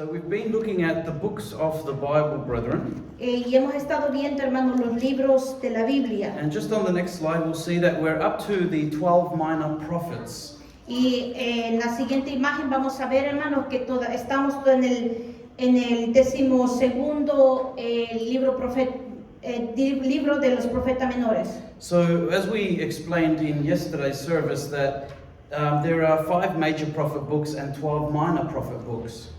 So we've been looking at the books of the Bible, brethren. Y hemos estado viendo, hermanos, los libros de la Biblia. And just on the next slide, we'll see that we're up to the 12 minor prophets. Y en la siguiente imagen vamos a ver, hermanos, que estamos en el 12º libro de los profetas menores. So as we explained in yesterday's service, that there are 5 major prophet books and 12 minor prophet books.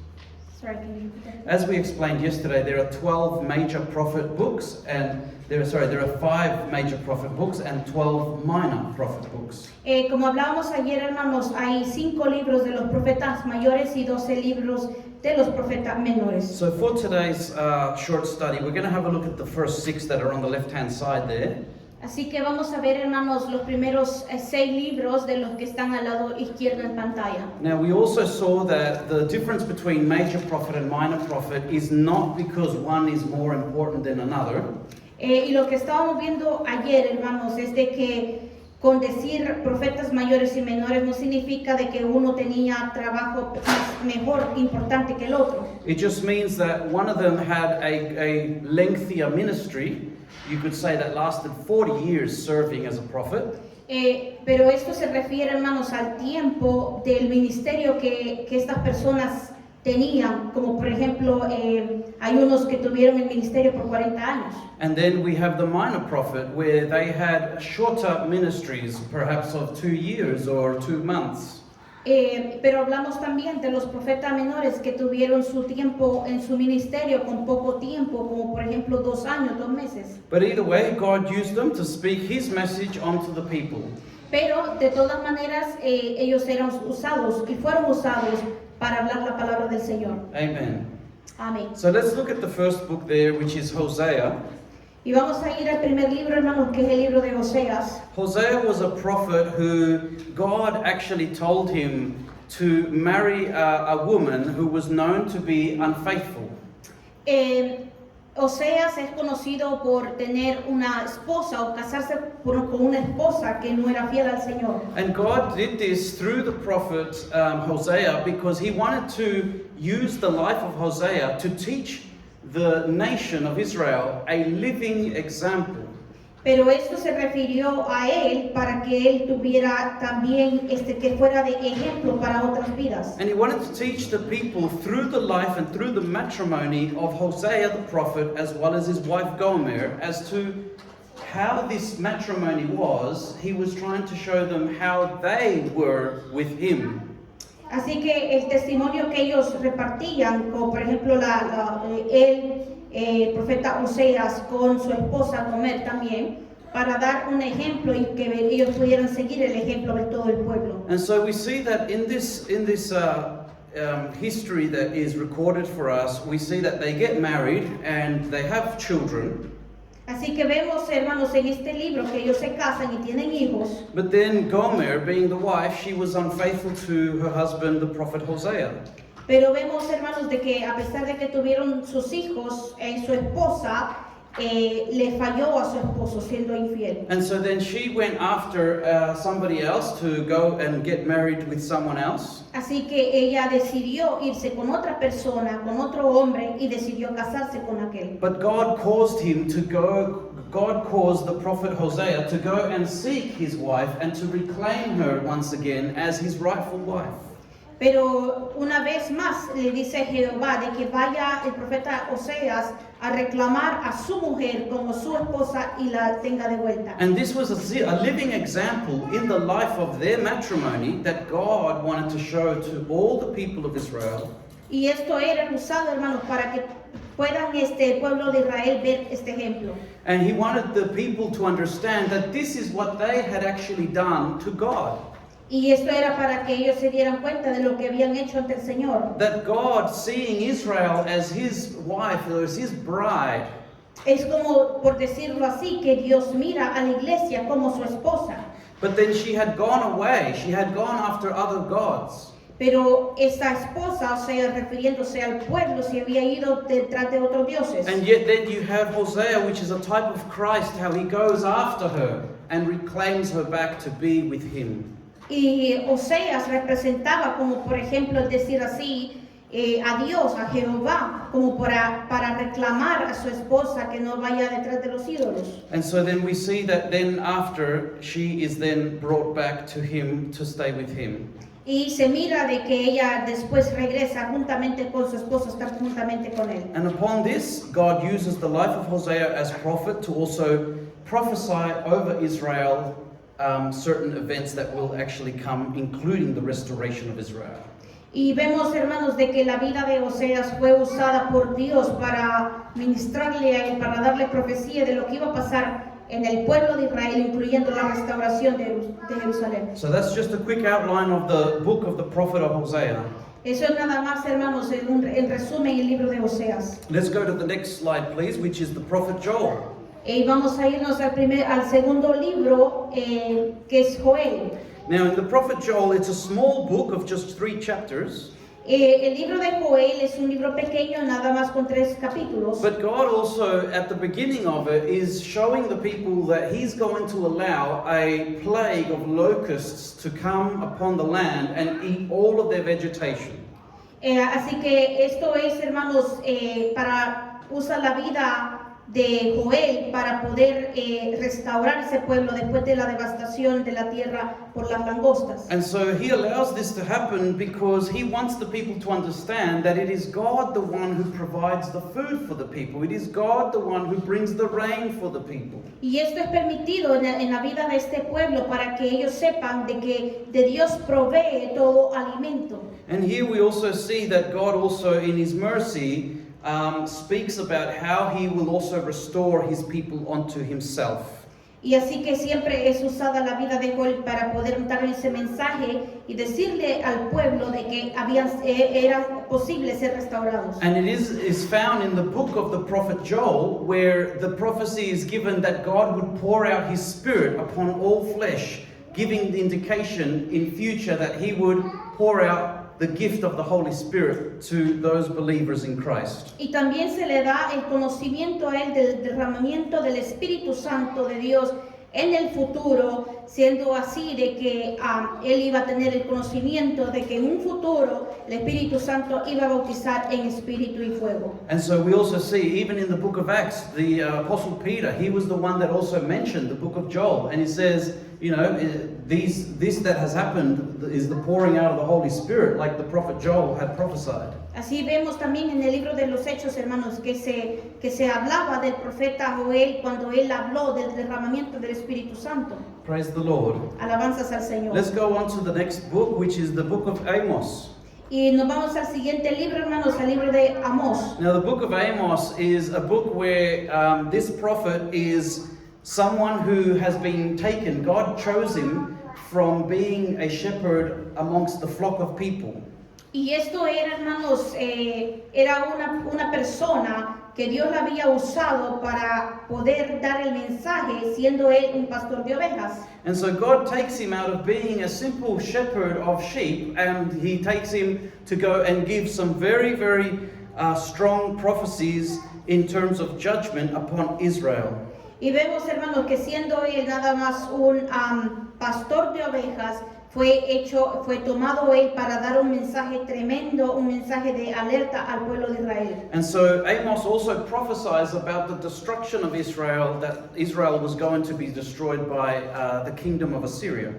Sorry, can you repeat that? As we explained yesterday, there are 12 major prophet books, and there are 5 major prophet books and 12 minor prophet books. Como hablábamos ayer, hermanos, hay 5 libros de los profetas mayores y 12 libros de los profetas menores. So for today's short study, we're going to have a look at the first 6 that are on the left-hand side there. Así que vamos a ver, hermanos, los primeros 6 libros de los que están al lado izquierdo en pantalla. Now we also saw that the difference between major prophet and minor prophet is not because one is more important than another. Y lo que estábamos viendo ayer, hermanos, es de que con decir profetas mayores y menores no significa de que uno tenía trabajo mejor, importante que el otro. It just means that one of them had a lengthier ministry. You could say that lasted 40 years serving as a prophet. Pero esto se refiere, hermanos, al tiempo del ministerio que estas personas tenían, como por ejemplo, hay unos que tuvieron el ministerio por 40 años. And then we have the minor prophet, where they had shorter ministries, perhaps of 2 years or 2 months. Pero hablamos también de los profetas menores que tuvieron su tiempo en su ministerio con poco tiempo, como por ejemplo 2 años, 2 meses. But either way, God used them to speak His message onto the people. Pero de todas maneras ellos eran usados y fueron usados para hablar la palabra del Señor. Amen. Amén. So let's look at the first book there, which is Hosea. Y vamos a ir al primer libro, hermanos, que es el libro de Oseas. Hosea was a prophet who God actually told him to marry a woman who was known to be unfaithful. Oseas es conocido por tener una esposa o casarse con una esposa que no era fiel al Señor. And God did this through the prophet Hosea because He wanted to use the life of Hosea to teach the nation of Israel a living example. Pero esto se refirió a él para que él tuviera también que fuera de ejemplo para otras vidas. And He wanted to teach the people through the life and through the matrimony of Hosea the prophet, as well as his wife Gomer, as to how this matrimony was. He was trying to show them how they were with him. Así que el testimonio que ellos repartían, como por ejemplo el profeta Oseas con su esposa Gomer también, para dar un ejemplo y que ellos pudieran seguir el ejemplo de todo el pueblo. And so we see that in this history that is recorded for us, we see that they get married and they have children. Así que vemos, hermanos, en este libro que ellos se casan y tienen hijos. But then Gomer, being the wife, she was unfaithful to her husband, the prophet Hosea. Pero vemos, hermanos, de que a pesar de que tuvieron sus hijos, su esposa le falló a su esposo siendo infiel. And so then she went after somebody else to go and get married with someone else. Así que ella decidió irse con otra persona, con otro hombre, y decidió casarse con aquel. But God caused the prophet Hosea to go and seek his wife and to reclaim her once again as his rightful wife. Pero una vez más le dice Jehová de que vaya el profeta Oseas a reclamar a su mujer como su esposa y la tenga de vuelta. And this was a living example in the life of their matrimony that God wanted to show to all the people of Israel. Y esto era usado, hermanos, para que puedan el pueblo de Israel ver este ejemplo. And He wanted the people to understand that this is what they had actually done to God. Y esto era para que ellos se dieran cuenta de lo que habían hecho ante el Señor. That God, seeing Israel as His wife, or as His bride, Es como, por decirlo así, que Dios mira a la iglesia como su esposa. but then she had gone away, she had gone after other gods. Pero esa esposa, o sea, refiriéndose al pueblo, se había ido detrás de otros dioses. And yet then you have Hosea, which is a type of Christ, how he goes after her and reclaims her back to be with him. Y Oseas representaba, como por ejemplo, es decir así, a Dios, a Jehová, como para reclamar a su esposa que no vaya detrás de los ídolos. And so then we see that then after she is then brought back to him to stay with him. Y se mira de que ella después regresa juntamente con su esposo, estar juntamente con él. And upon this, God uses the life of Hosea as prophet to also prophesy over Israel certain events that will actually come, including the restoration of Israel. Y vemos, hermanos, de que la vida de Oseas fue usada por Dios para ministrarle a él, para darle profecía de lo que iba a pasar en el pueblo de Israel, incluyendo la restauración de Jerusalén. So that's just a quick outline of the book of the prophet of Hosea. Eso es nada más, hermanos, en resumen el libro de Oseas. Let's go to the next slide, please, which is the prophet Joel. Y vamos a irnos al segundo libro, que es Joel. Now, in the prophet Joel, it's a small book of just 3 chapters. El libro de Joel es un libro pequeño, nada más con 3 capítulos. But God also, at the beginning of it, is showing the people that He's going to allow a plague of locusts to come upon the land and eat all of their vegetation. Así que esto es, hermanos, usa la vida de Joel para poder restaurar ese pueblo después de la devastación de la tierra por las langostas. And so He allows this to happen because He wants the people to understand that it is God the one who provides the food for the people. It is God the one who brings the rain for the people. Y esto es permitido en la vida de este pueblo para que ellos sepan de que de Dios provee todo alimento. And here we also see that God also in His mercy speaks about how He will also restore His people unto Himself. Y así que siempre es usada la vida de Joel para poder dar ese mensaje y decirle al pueblo de que era posible ser restaurados. And it is found in the book of the prophet Joel, where the prophecy is given that God would pour out His Spirit upon all flesh, giving the indication in future that He would pour out the gift of the Holy Spirit to those believers in Christ. Y también se le da el conocimiento a él del derramamiento del Espíritu Santo de Dios en el futuro, siendo así de que él iba a tener el conocimiento de que en un futuro el Espíritu Santo iba a bautizar en espíritu y fuego. And so we also see, even in the book of Acts, the Apostle Peter, he was the one that also mentioned the book of Joel, and he says, you know, this that has happened is the pouring out of the Holy Spirit, like the prophet Joel had prophesied. Así vemos también en el libro de los Hechos, hermanos, que se hablaba del profeta Joel cuando él habló del derramamiento del Espíritu Santo. Praise the Lord. Alabanzas al Señor. Let's go on to the next book, which is the book of Amos. Y nos vamos al siguiente libro, hermanos, al libro de Amós. Now, the book of Amos is a book where this prophet is someone who has been taken. God chose him from being a shepherd amongst the flock of people. Y esto era, hermanos, era una persona que Dios la había usado para poder dar el mensaje, siendo él un pastor de ovejas. And so God takes him out of being a simple shepherd of sheep, and He takes him to go and give some very, very strong prophecies in terms of judgment upon Israel. Y vemos, hermanos, que siendo él nada más un pastor de ovejas, fue tomado él para dar un mensaje tremendo, un mensaje de alerta al pueblo de Israel. And so Amos also prophesies about the destruction of Israel, that Israel was going to be destroyed by the kingdom of Assyria.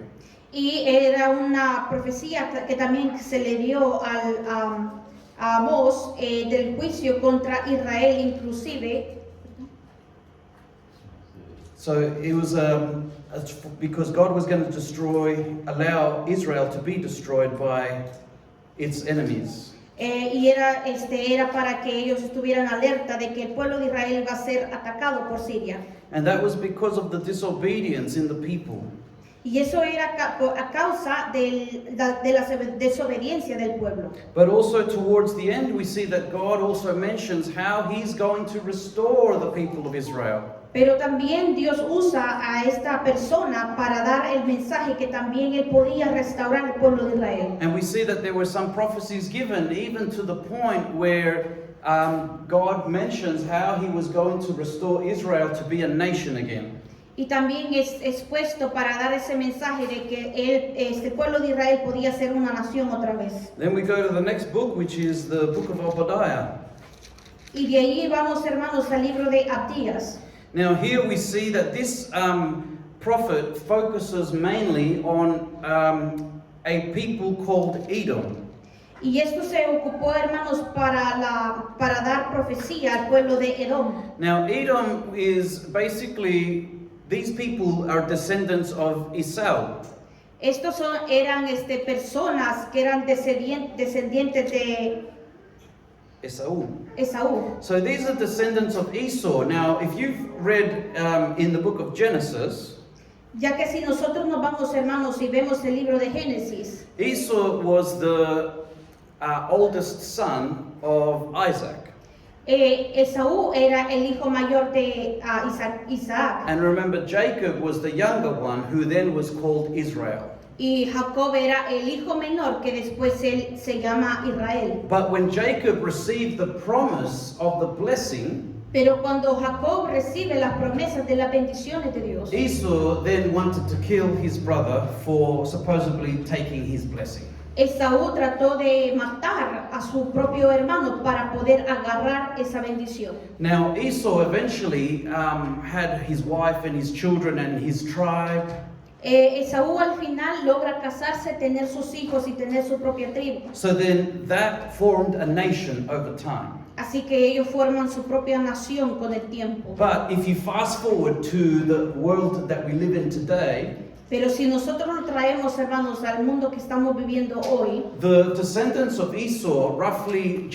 Y era una profecía que también se le dio a Amós del juicio contra Israel inclusive. So it was because God was going to allow Israel to be destroyed by its enemies. Y era para que ellos estuvieran alerta de que el pueblo de Israel iba a ser atacado por Siria. And that was because of the disobedience in the people. Y eso era a causa de la desobediencia del pueblo. But also towards the end, we see that God also mentions how He's going to restore the people of Israel. Pero también Dios usa a esta persona para dar el mensaje que también él podía restaurar el pueblo de Israel. And we see that there were some prophecies given, even to the point where God mentions how He was going to restore Israel to be a nation again. y también es expuesto para dar ese mensaje de que el pueblo de Israel podía ser una nación otra vez. Then we go to the next book, which is the book of Obadiah. Y de ahí vamos, hermanos, al libro de Abdías. Now here we see that this prophet focuses mainly on a people called Edom. Y esto se ocupó, hermanos, para dar profecía al pueblo de Edom. Now Edom is basically, these people are descendants of Esau. Estos eran personas que eran descendientes de Esau. Esaú. So these are descendants of Esau. Now if you've read in the book of Genesis, Ya que si nosotros nos vamos, hermanos, y vemos el libro de Génesis, Esau was the oldest son of Isaac. Esaú era el hijo mayor de Isaac. And remember, Jacob was the younger one, who then was called Israel. Y Jacob era el hijo menor, que después él se llama Israel. But when Jacob received the promise of the blessing, Pero cuando Jacob recibe las promesas de las bendiciones de Dios, Esau then wanted to kill his brother for supposedly taking his blessing. Esaú trató de matar a su propio hermano para poder agarrar esa bendición. Now, Esau eventually had his wife and his children and his tribe. Esaú al final logra casarse, tener sus hijos y tener su propia tribu. So then that formed a nation over time. Así que ellos forman su propia nación con el tiempo. But if you fast forward to the world that we live in today, Pero si nosotros lo traemos, hermanos, al mundo que estamos viviendo hoy, the descendants of Esau roughly,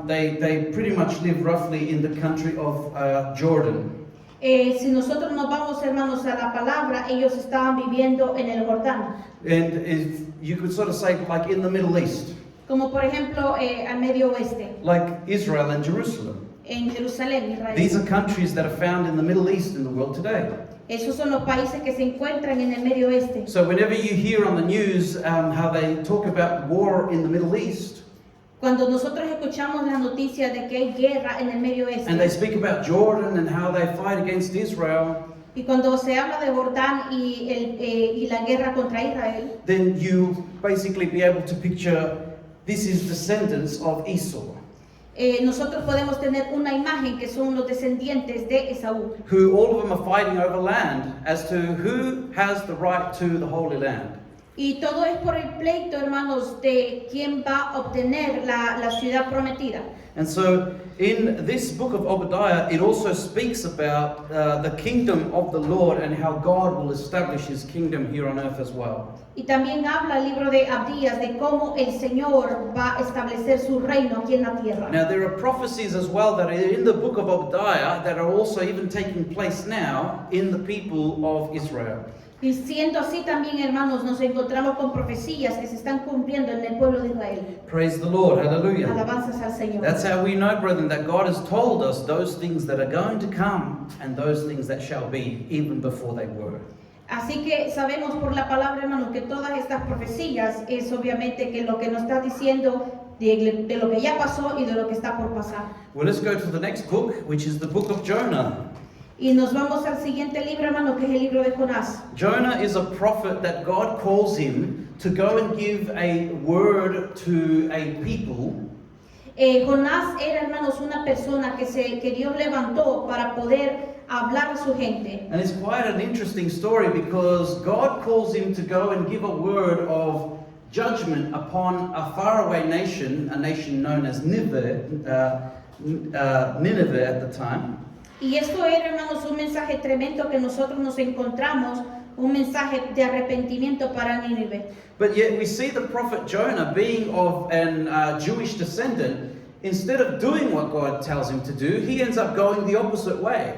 they pretty much live roughly in the country of Jordan. si nosotros nos vamos, hermanos, a la palabra, ellos estaban viviendo en el Jordán. And if you could sort of say like in the Middle East, Como por ejemplo al Medio Oeste, like Israel and Jerusalem. en Jerusalén, Israel. These are countries that are found in the Middle East in the world today. Esos son los países que se encuentran en el Medio Oeste. So whenever you hear on the news how they talk about war in the Middle East, Cuando nosotros escuchamos la noticia de que hay guerra en el Medio and they Oeste, speak about Jordan and how they fight against Israel, y cuando se habla de Jordán y la guerra contra Israel, then you basically be able to picture this is descendants of Esau, nosotros podemos tener una imagen que son los descendientes de Esaú. who all of them are fighting over land as to who has the right to the Holy Land. Y todo es por el pleito, hermanos, de quién va a obtener la ciudad prometida. And so in this book of Obadiah, it also speaks about the kingdom of the Lord and how God will establish his kingdom here on earth as well. Y también habla el libro de Abdías de cómo el Señor va a establecer su reino aquí en la tierra. Now there are prophecies as well that are in the book of Obadiah that are also even taking place now in the people of Israel. Y siendo así también, hermanos, nos encontramos con profecías que se están cumpliendo en el pueblo de Israel. Praise the Lord, hallelujah. Alabanzas al Señor. That's how we know, brethren, that God has told us those things that are going to come and those things that shall be, even before they were. Así que sabemos por la palabra, hermanos, que todas estas profecías es obviamente que lo que nos está diciendo de lo que ya pasó y de lo que está por pasar. Well, let's go to the next book, which is the book of Jonah. Y nos vamos al siguiente libro, hermano, que es el libro de Jonás. Jonah is a prophet that God calls him to go and give a word to a people. Jonás era, hermanos, una persona que Dios levantó para poder hablar a su gente. And it's quite an interesting story because God calls him to go and give a word of judgment upon a faraway nation, a nation known as Nineveh at the time. Y esto era, hermanos, un mensaje tremendo que nosotros nos encontramos, un mensaje de arrepentimiento para Nínive. But yet we see the prophet Jonah, being of an Jewish descendant, instead of doing what God tells him to do, he ends up going the opposite way.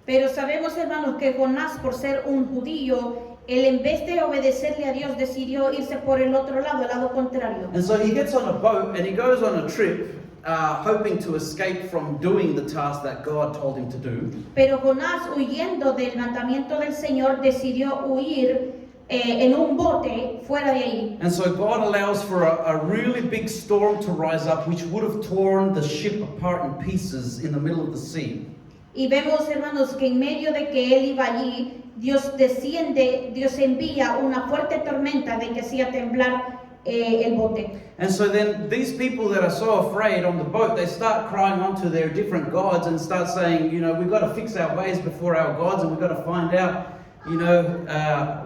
Pero sabemos, hermanos, que Jonás, por ser un judío, él en vez de obedecerle a Dios, decidió irse por el otro lado, el lado contrario. And so he gets on a boat and he goes on a trip, hoping to escape from doing the task that God told him to do. Pero Jonás, huyendo del mandamiento del Señor, decidió huir en un bote fuera de ahí. And so God allows for a really big storm to rise up, which would have torn the ship apart in pieces in the middle of the sea. Y vemos, hermanos, que en medio de que él iba allí, Dios desciende, Dios envía una fuerte tormenta de que hacía temblar el bote. And so then these people that are so afraid on the boat, they start crying onto their different gods and start saying, you know, we've got to fix our ways before our gods and we've got to find out, you know,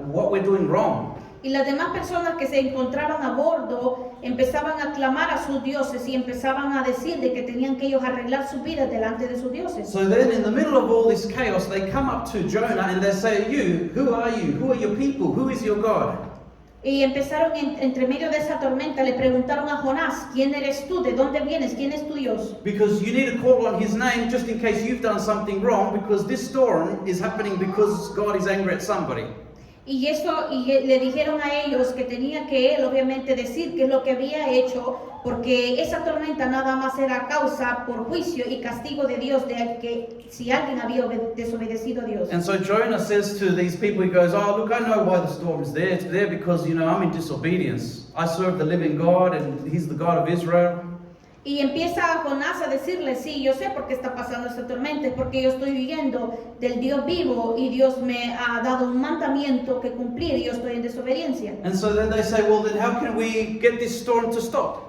what we're doing wrong. Y las demás personas que se encontraban a bordo empezaban a clamar a sus dioses y empezaban a decir de que tenían que ellos arreglar sus vidas delante de sus dioses. So then in the middle of all this chaos, they come up to Jonah and they say, you, who are you? Who are your people? Who is your God? Y empezaron entre medio de esa tormenta, le preguntaron a Jonás, ¿quién eres tú? ¿De dónde vienes? ¿Quién es tu Dios? Because you need to call on his name just in case you've done something wrong, because this storm is happening because God is angry at somebody. Y le dijeron a ellos que tenía que él obviamente decir qué es lo que había hecho, porque esa tormenta nada más era causa por juicio y castigo de Dios, de que si alguien había desobedecido a Dios. And so Jonah says to these people, he goes, oh, look, I know why the storm is there. It's there because, you know, I'm in disobedience. I serve the living God and he's the God of Israel. Y empieza Jonás a decirle, sí, yo sé por qué está pasando esta tormenta, es porque yo estoy viviendo del Dios vivo y Dios me ha dado un mandamiento que cumplir y yo estoy en desobediencia. And so then they say, well, then how can we get this storm to stop?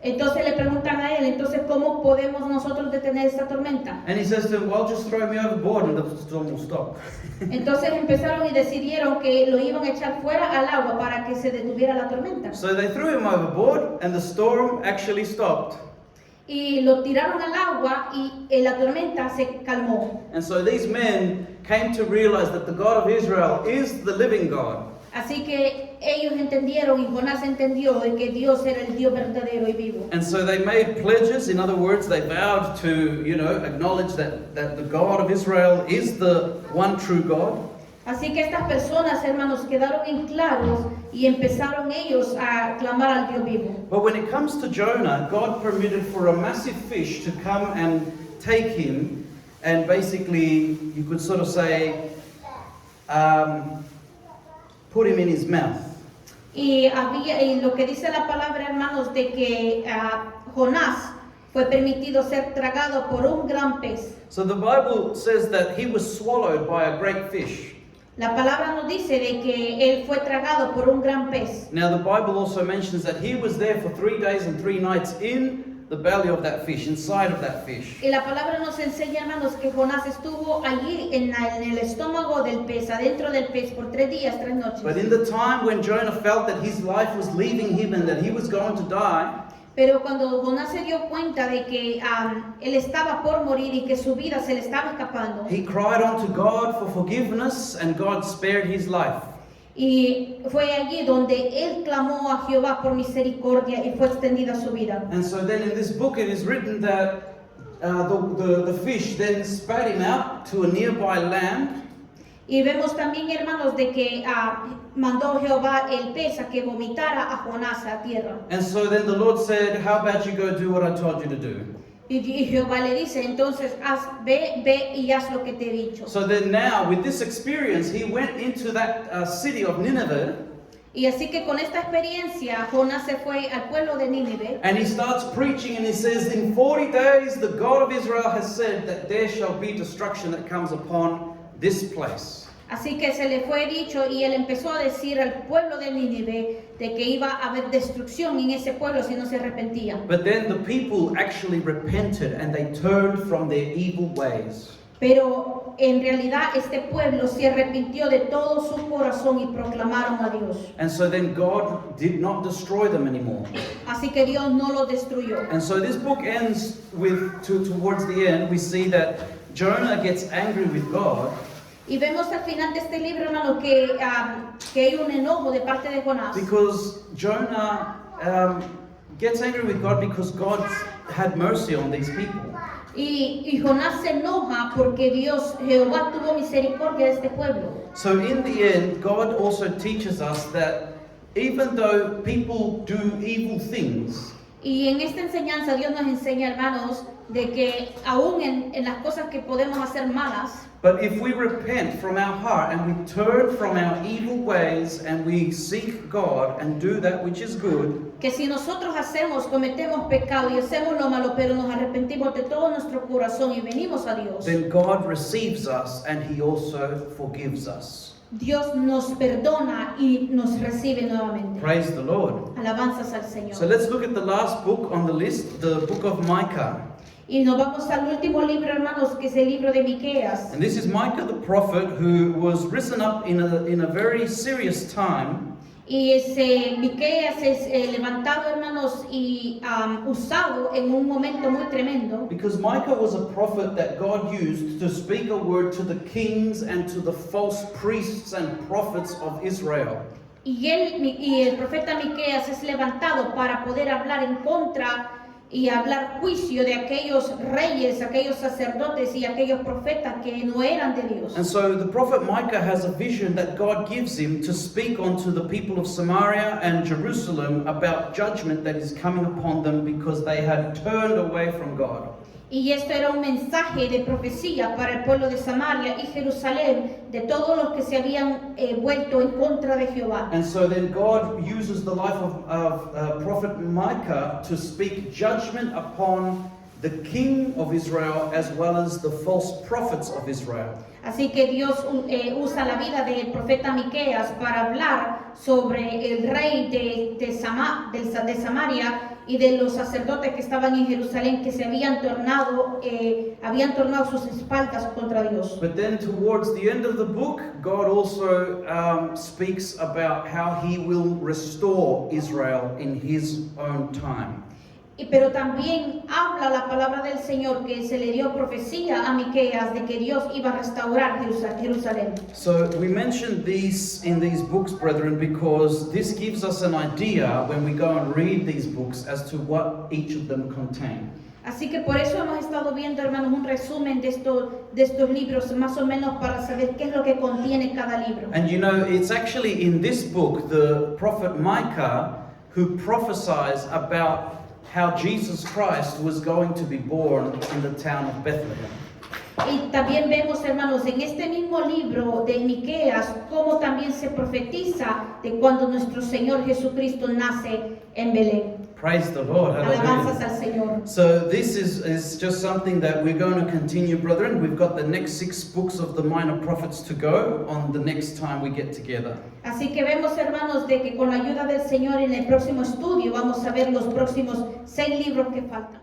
Entonces le preguntan a él, entonces ¿cómo podemos nosotros detener esta tormenta? And he says to them, well, just throw me overboard and the storm will stop. Entonces empezaron y decidieron que lo iban a echar fuera al agua para que se detuviera la tormenta. So they threw him overboard and the storm actually stopped. Y lo tiraron al agua y la tormenta se calmó. And so these men came to realize that the God of Israel is the living God. Así que ellos entendieron y Jonás entendió de que Dios era el Dios verdadero y vivo. And so they made pledges. In other words, they vowed to, you know, acknowledge that the God of Israel is the one true God. Así que estas personas, hermanos, quedaron en claros y empezaron ellos a clamar al Dios vivo. But when it comes to Jonah, God permitted for a massive fish to come and take him, and basically, you could sort of say, put him in his mouth. Y lo que dice la palabra, hermanos, de que Jonás fue permitido ser tragado por un gran pez. So the Bible says that he was swallowed by a great fish. La palabra nos dice de que él fue tragado por un gran pez. Now the Bible also mentions that he was there for 3 days and 3 nights in the belly of that fish, inside of that fish. Y la palabra nos enseña, hermanos, que Jonás estuvo allí en el estómago del pez, adentro del pez, por 3 días, 3 noches. But in the time when Jonah felt that his life was leaving him and that he was going to die, Pero cuando Jonás se dio cuenta de que él estaba por morir y que su vida se le estaba escapando, he cried unto God for forgiveness and God spared his life. y fue allí donde él clamó a Jehová por misericordia y fue extendida su vida. And so then in this book it is written that the fish then spat him out to a nearby land. Y vemos también, hermanos, de que mandó Jehová el pez a que vomitara a Jonás a tierra. And so then the Lord said, how about you go do what I told you to do? Y Jehová le dice, entonces ve y haz lo que te he dicho. So then now with this experience he went into that city of Nineveh. Y así que con esta experiencia Jonás se fue al pueblo de Nínive. And he starts preaching and he says, in 40 days the God of Israel has said that there shall be destruction that comes upon this place. Así que se le fue dicho y él empezó a decir al pueblo de Nínive de que iba a haber destrucción en ese pueblo si no se arrepentían. But then the people actually repented and they turned from their evil ways. Pero en realidad este pueblo se arrepintió de todo su corazón y proclamaron a Dios. And so then God did not destroy them anymore. Así que Dios no lo destruyó. And so this book ends with, towards the end, we see that Jonah gets angry with God. Y vemos al final de este libro, hermano, que hay un enojo de parte de Jonás. Because Jonah gets angry with God because God had mercy on these people. Y Jonás se enoja porque Jehová tuvo misericordia de este pueblo. So in the end, God also teaches us that even though people do evil things, Y en esta enseñanza Dios nos enseña, hermanos, de que aún en las cosas que podemos hacer malas, but if we repent from our heart and we turn from our evil ways and we seek God and do that which is good, que si nosotros cometemos pecado y hacemos lo malo, pero nos arrepentimos de todo nuestro corazón y venimos a Dios, then God receives us and He also forgives us. Dios nos perdona y nos recibe nuevamente. Praise the Lord. Alabanzas al Señor. So let's look at the last book on the list, the book of Micah. Y nos vamos al último libro, hermanos, que es el libro de Miqueas. And this is Micah the prophet who was risen up in a very serious time. Y Miqueas es levantado, hermanos, y usado en un momento muy tremendo. Because Micah was a prophet that God used to speak a word to the kings and to the false priests and prophets of Israel. Y el profeta Miqueas es levantado para poder hablar en contra y hablar juicio de aquellos reyes, aquellos sacerdotes y aquellos profetas que no eran de Dios. And so the prophet Micah has a vision that God gives him to speak unto the people of Samaria and Jerusalem about judgment that is coming upon them because they had turned away from God. Y esto era un mensaje de profecía para el pueblo de Samaria y Jerusalén, de todos los que se habían vuelto en contra de Jehová. And so then God uses the life of prophet Micah to speak judgment upon the king of Israel as well as the false prophets of Israel. Así que Dios usa la vida del profeta Miqueas para hablar sobre el rey de Samaria y de los sacerdotes que estaban en Jerusalén, que se habían tornado sus espaldas contra Dios. But then towards the end of the book, God also speaks about how He will restore Israel in His own time. Pero también habla la palabra del Señor, que se le dio profecía a Miqueas de que Dios iba a restaurar Jerusalén. So we mentioned these in these books, brethren, because this gives us an idea when we go and read these books as to what each of them contain. Así que por eso hemos estado viendo, hermanos, un resumen de estos libros, más o menos para saber qué es lo que contiene cada libro. And you know, it's actually in this book, the prophet Micah, who prophesies about how Jesus Christ was going to be born in the town of Bethlehem. Y también vemos, hermanos, en este mismo libro de Miqueas, cómo también se profetiza de cuando nuestro Señor Jesucristo nace en Belén. Praise the Lord. Alabanzas Hallelujah. al Señor. So this is just something that we're going to continue, brethren. We've got the next 6 books of the minor prophets to go on the next time we get together. Así que vemos, hermanos, de que con la ayuda del Señor en el próximo estudio vamos a ver los próximos 6 libros que faltan.